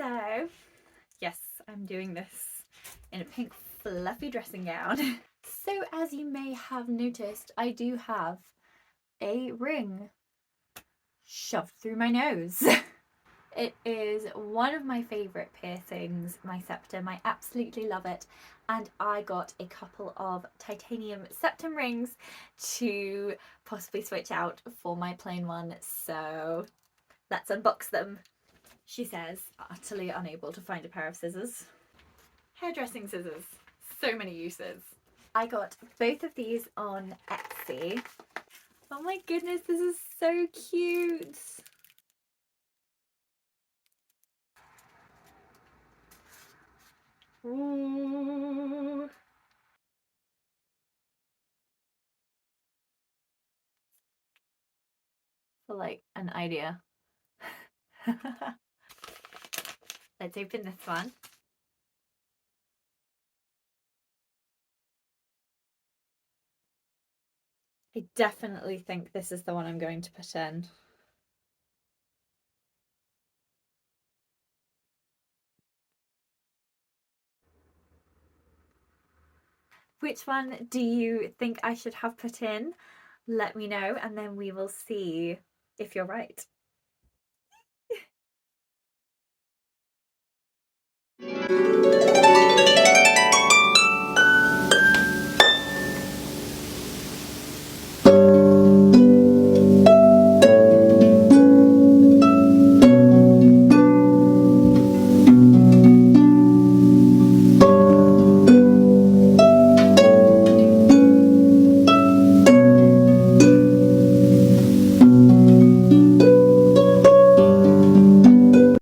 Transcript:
So, yes, I'm doing this in a pink fluffy dressing gown. So as you may have noticed, I do have a ring shoved through my nose. It is one of my favourite piercings, my septum. I absolutely love it. And I got a couple of titanium septum rings to possibly switch out for my plain one. So let's unbox them. She says, utterly unable to find a pair of scissors. Hairdressing scissors. So many uses. I got both of these on Etsy. Oh my goodness, this is so cute. Ooh. For like an idea. Let's open this one. I definitely think this is the one I'm going to put in. Which one do you think I should have put in? Let me know and then we will see if you're right.